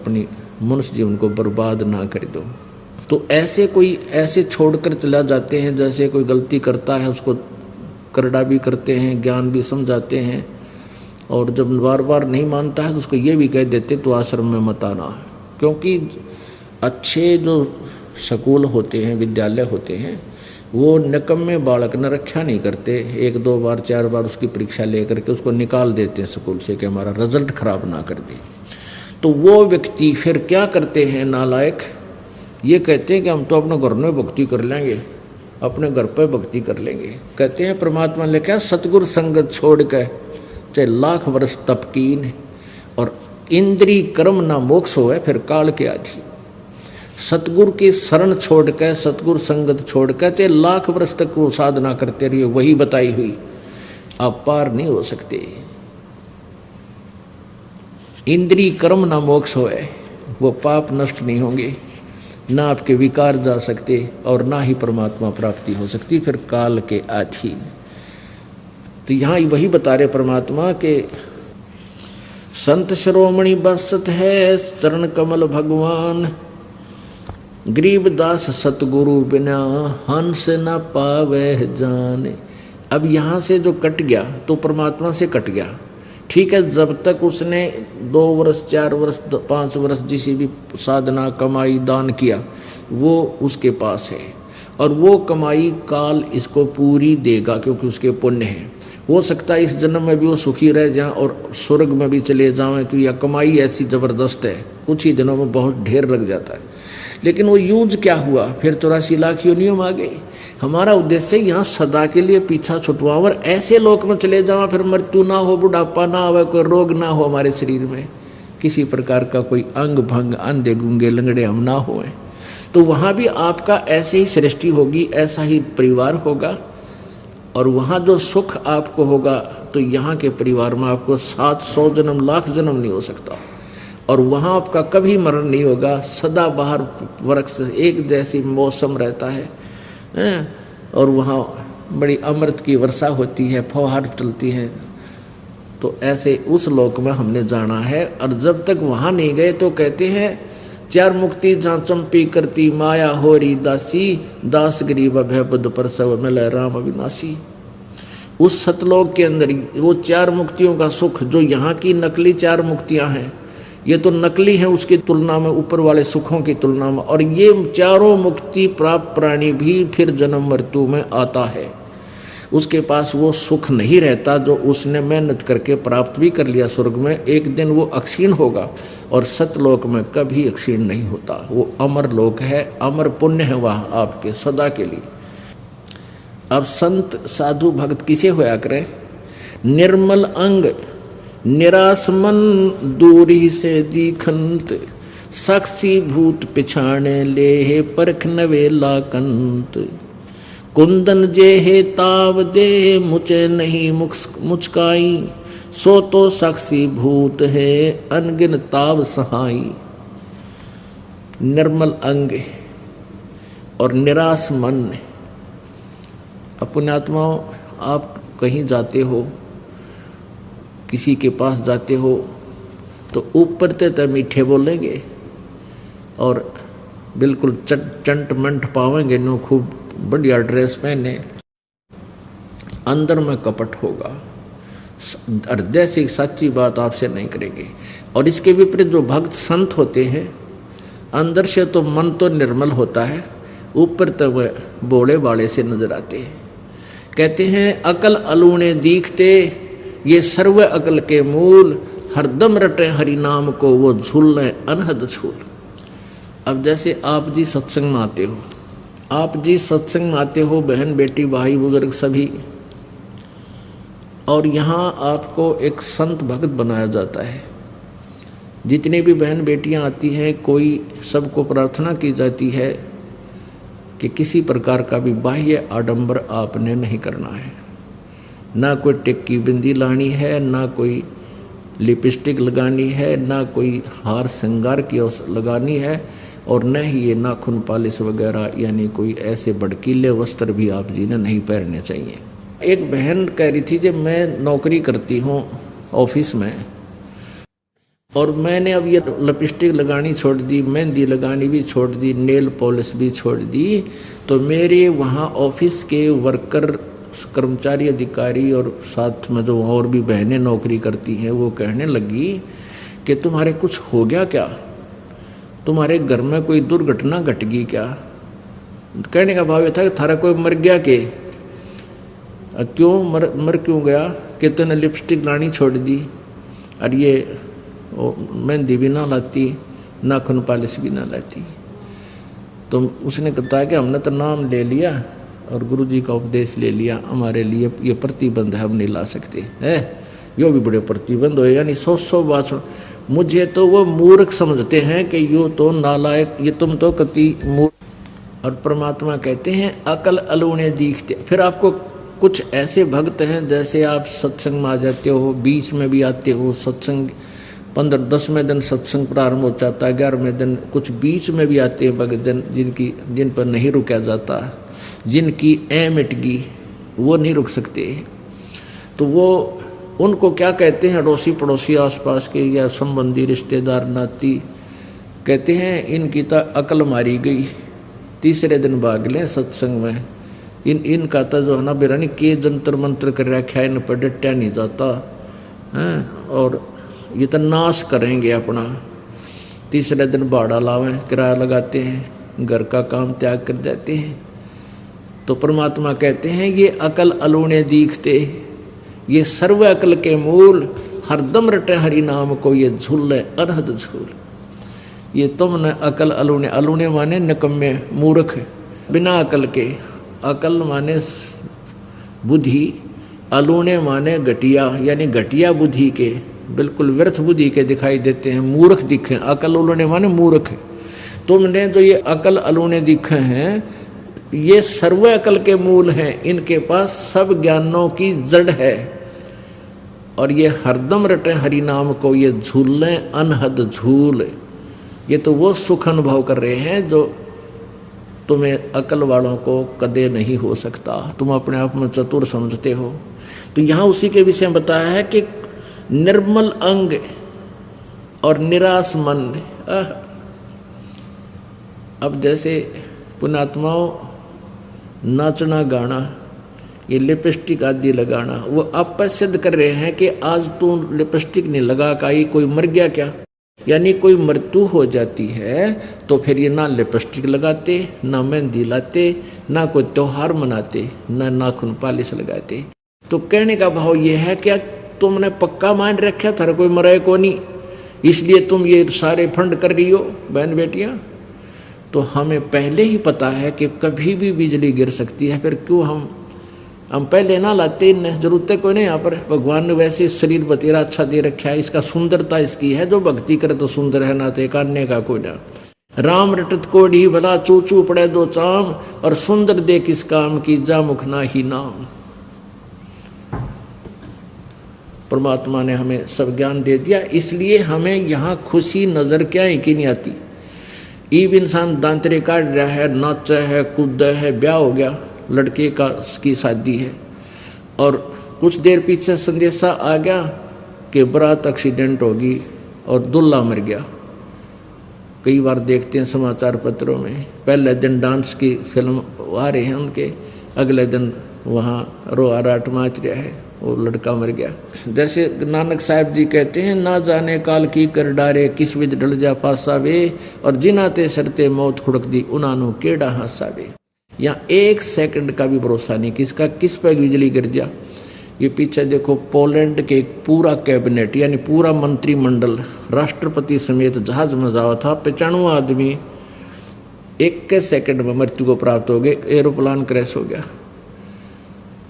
अपनी मनुष्य जीवन को बर्बाद ना कर दो। तो ऐसे छोड़कर चला जाते हैं, जैसे कोई गलती करता है उसको करड़ा भी करते हैं, ज्ञान भी समझाते हैं, और जब बार बार नहीं मानता है तो उसको ये भी कह देते तो आश्रम में मत आना। क्योंकि अच्छे जो स्कूल होते हैं, विद्यालय होते हैं, वो निकम्मे बालक न रक्षा नहीं करते, 1 2 बार 4 बार उसकी परीक्षा लेकर के उसको निकाल देते हैं स्कूल से कि हमारा रिजल्ट खराब ना कर दे। तो वो व्यक्ति फिर क्या करते हैं नालायक, ये कहते हैं कि हम तो अपने घर में भक्ति कर लेंगे, अपने घर पर भक्ति कर लेंगे। कहते हैं परमात्मा ने क्या सतगुरु संगत छोड़ कर चाहे लाख वर्ष तप कीन, और इंद्री कर्म ना मोक्ष होए फिर काल के आधी। सतगुरु की शरण छोड़ कर, सतगुरु संगत छोड़ कर चाहे लाख वर्ष तक वो साधना करते रहिए, वही बताई हुई, आप पार नहीं हो सकते। इंद्री कर्म ना मोक्ष होए, वो पाप नष्ट नहीं होंगे, ना आपके विकार जा सकते और ना ही परमात्मा प्राप्ति हो सकती फिर काल के अधीन। तो यहाँ वही बता रहे परमात्मा के संत शिरोमणि बसत है चरण कमल भगवान, गरीबदास सतगुरु बिना हंस न पावे जाने। अब यहाँ से जो कट गया तो परमात्मा से कट गया, ठीक है। जब तक उसने 2 वर्ष 4 वर्ष 5 वर्ष जिसी भी साधना कमाई दान किया वो उसके पास है, और वो कमाई काल इसको पूरी देगा क्योंकि उसके पुण्य है। हो सकता है इस जन्म में भी वो सुखी रह जाएं और स्वर्ग में भी चले जाएं, क्योंकि यह कमाई ऐसी ज़बरदस्त है, कुछ ही दिनों में बहुत ढेर लग जाता है। लेकिन वो यूज क्या हुआ, फिर 84 लाख योनियों आ गई। हमारा उद्देश्य यहाँ सदा के लिए पीछा छुटवाओ और ऐसे लोक में चले जाओ, फिर मृत्यु ना हो, बुढ़ापा ना हो, कोई रोग ना हो हमारे शरीर में, किसी प्रकार का कोई अंग भंग, अंधे गूंगे लंगड़े हम ना होए। तो वहाँ भी आपका ऐसे ही सृष्टि होगी, ऐसा ही परिवार होगा, और वहाँ जो सुख आपको होगा तो यहाँ के परिवार में आपको 700 जन्म लाख जन्म नहीं हो सकता, और वहाँ आपका कभी मरण नहीं होगा। सदा बाहर वृक्ष एक जैसी मौसम रहता है, और वहाँ बड़ी अमृत की वर्षा होती है, फौहार चलती है। तो ऐसे उस लोक में हमने जाना है, और जब तक वहाँ नहीं गए तो कहते हैं 4 मुक्ति जहाँ चंपी करती माया होरी दासी, दास गरीब भय बुद्ध परसव मिले राम अविनाशी। उस सतलोक के अंदर वो 4 मुक्तियों का सुख, जो यहाँ की नकली 4 मुक्तियाँ हैं, ये तो नकली है उसकी तुलना में, ऊपर वाले सुखों की तुलना में। और ये 4 मुक्ति प्राप्त प्राणी भी फिर जन्म मृत्यु में आता है, उसके पास वो सुख नहीं रहता जो उसने मेहनत करके प्राप्त भी कर लिया स्वर्ग में। एक दिन वो अक्षीण होगा, और सतलोक में कभी अक्षीण नहीं होता, वो अमर लोक है, अमर पुण्य है वहाँ आपके सदा के लिए। अब संत साधु भक्त किसे होया करें, निर्मल अंग निराश मन दूरी से दीखंत, साक्षी भूत पिछाने ले परख नवेला कंत, कुंदन जे हे ताव दे मुझे नहीं मुचकाई, सो तो साक्षी भूत है अनगिन ताव सहाई। निर्मल अंग और निराश मन। अपने आत्माओं, आप कहीं जाते हो, किसी के पास जाते हो तो ऊपर ते मीठे बोलेंगे और बिल्कुल चंट मंट पावेंगे, नो खूब बढ़िया ड्रेस पहने, अंदर में कपट होगा, हृदय से सच्ची बात आपसे नहीं करेंगे। और इसके विपरीत जो भक्त संत होते हैं, अंदर से तो मन तो निर्मल होता है, ऊपर तो वह बोले बाले से नजर आते हैं। कहते हैं अकल अलूने दीखते, ये सर्व अकल के मूल, हरदम रटे हरि नाम को वो झूल अनहद झूल। अब जैसे आप जी सत्संग में आते हो, आप जी सत्संग में आते हो, बहन बेटी भाई बुजुर्ग सभी, और यहाँ आपको एक संत भक्त बनाया जाता है। जितनी भी बहन बेटियाँ आती हैं, कोई सबको प्रार्थना की जाती है कि किसी प्रकार का भी बाह्य आडंबर आपने नहीं करना है, ना कोई टिक्की बिंदी लानी है, ना कोई लिपस्टिक लगानी है, ना कोई हार श्रृंगार की लगानी है, और न ही ये नाखून पालिश वगैरह यानी कोई ऐसे भड़कीले वस्त्र भी आप जी ने नहीं पहनने चाहिए। एक बहन कह रही थी जब मैं नौकरी करती हूँ ऑफिस में, और मैंने अब ये लिपस्टिक लगानी छोड़ दी, मेहंदी लगानी भी छोड़ दी, नेल पॉलिश भी छोड़ दी। तो मेरे वहाँ ऑफिस के वर्कर, कर्मचारी, अधिकारी और साथ में जो और भी बहनें नौकरी करती हैं वो कहने लगी कि तुम्हारे कुछ हो गया क्या, तुम्हारे घर में कोई दुर्घटना घट गई क्या। कहने का भाव ये था कि थारा कोई मर गया के, क्यों मर क्यों गया कि तूने लिपस्टिक लानी छोड़ दी और ये मेहंदी भी ना लाती, नाखून पॉलिश भी ना लाती। तो उसने कहा कि हमने तो नाम ले लिया और गुरुजी का उपदेश ले लिया, हमारे लिए ये प्रतिबंध है, हम नहीं ला सकते है। यो भी बड़े प्रतिबंध हो, यानी 100 बात। मुझे तो वो मूर्ख समझते हैं कि यो तो नालायक, ये तुम तो कति मूर्ख। और परमात्मा कहते हैं अकल अलूने दिखते। फिर आपको कुछ ऐसे भक्त हैं जैसे आप सत्संग में आ जाते हो, बीच में भी आते हो, सत्संग 15-10वें दिन सत्संग प्रारंभ हो जाता है, 11वें दिन कुछ बीच में भी आते हैं भक्त जन जिन पर नहीं रुका जाता, जिनकी मिट गई वो नहीं रुक सकते। तो वो उनको क्या कहते हैं, अड़ोसी पड़ोसी आसपास के या संबंधी रिश्तेदार नाती कहते हैं इनकी तो अकल मारी गई, तीसरे दिन भाग लें सत्संग में। इनका तो जो है ना बिरानी के जंतर मंत्र कर रखा है, इन पर डटा नहीं जाता है, और ये तो नाश करेंगे अपना। तीसरे दिन भाड़ा लावें, किराया लगाते हैं, घर का काम त्याग कर जाते हैं। तो परमात्मा कहते हैं ये अकल अलूने दीखते, ये सर्व अकल के मूल, हरदम रटे हरि नाम को ये झूले अनहद झूल। ये तुमने अकल अलूने, अलूने माने निकम्मे मूर्ख बिना अकल के, अकल माने बुद्धि, अलूने माने घटिया, यानी घटिया बुद्धि के, बिल्कुल व्यर्थ बुद्धि के दिखाई देते हैं, मूर्ख दिखे। अकल अलूने माने मूर्ख। तुमने जो ये अकल अलूने दिखे हैं ये सर्व अकल के मूल हैं, इनके पास सब ज्ञानों की जड़ है। और ये हरदम रटे हरि नाम को ये झूलें अनहद झूल। ये तो वो सुख अनुभव कर रहे हैं जो तुम्हें अकल वालों को कदे नहीं हो सकता। तुम अपने आप में चतुर समझते हो। तो यहाँ उसी के विषय में बताया है कि निर्मल अंग और निराश मन। अब जैसे पुण्यात्माओं नाचना गाना, ये लिपस्टिक आदि लगाना, वो आप सिद्ध कर रहे हैं कि आज तू लिपस्टिक नहीं लगा का कोई मर गया क्या। यानी कोई मृत्यु हो जाती है तो फिर ये ना लिपस्टिक लगाते, ना मेहंदी लाते, ना कोई त्योहार मनाते, ना नाखून पॉलिश लगाते। तो कहने का भाव ये है क्या तुमने पक्का मान रखा था कोई मरे को नहीं, इसलिए तुम ये सारे फंड कर रही हो बहन बेटियां। तो हमें पहले ही पता है कि कभी भी बिजली गिर सकती है, फिर क्यों हम पहले ना लाते, जरूरत है कोई नहीं। यहाँ पर भगवान ने वैसे शरीर बतेरा अच्छा दे रखा है, इसका सुंदरता इसकी है, जो भक्ति करे तो सुंदर है, ना तो काटने का कोई ना। राम रटत कोढ़ी भला चूचू पड़े दो चाम, और सुंदर दे किस काम की जा मुख ना ही नाम। परमात्मा ने हमें सब ज्ञान दे दिया, इसलिए हमें यहाँ खुशी नजर क्या है कि नहीं आती। ईब इंसान दांतरे काट रहा है, नाचा है, कूदा है, ब्याह हो गया, लड़के की शादी है, और कुछ देर पीछे संदेशा आ गया कि बारात एक्सीडेंट होगी और दूल्हा मर गया। कई बार देखते हैं समाचार पत्रों में, पहले दिन डांस की फिल्म आ रहे हैं उनके, अगले दिन वहाँ रोआ राट माच रहा है, वो लड़का मर गया। जैसे नानक साहब जी कहते हैं, ना जाने काल की कर डारे किस विध डल जा पासावे, और जिनाते सरते मौत खुड़क दी उनानो केड़ा हासावे। यहाँ 1 सेकंड का भी भरोसा नहीं किसका किस पर बिजली गिर जा। ये पीछे देखो पोलैंड के पूरा कैबिनेट यानी पूरा मंत्रिमंडल राष्ट्रपति समेत जहाज में जावा था, 95 आदमी 1 सेकंड में मृत्यु को प्राप्त हो गए, एरोप्लान क्रैश हो गया।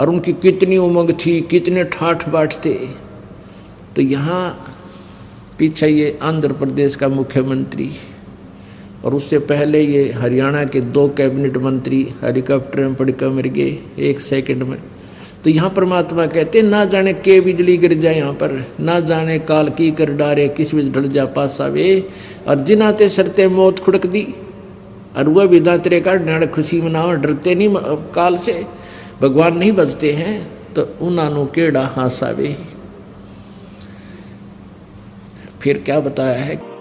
और उनकी कितनी उमंग थी, कितने ठाठ बाट थे। तो यहाँ पीछे ये आंध्र प्रदेश का मुख्यमंत्री, और उससे पहले ये हरियाणा के 2 कैबिनेट मंत्री हेलीकॉप्टर में पड़कर मर गए 1 सेकंड में। तो यहाँ परमात्मा कहते ना जाने के बिजली गिर जाए, यहाँ पर ना जाने काल की कर डारे किस बीच ढल जा पासावे, और जिनाते सरते मौत खुड़क दी। और वह भी दांतरे का खुशी मनाओ, डरते नहीं काल से, भगवान नहीं बचते हैं तो उन्होंने केड़ा हासावे। फिर क्या बताया है।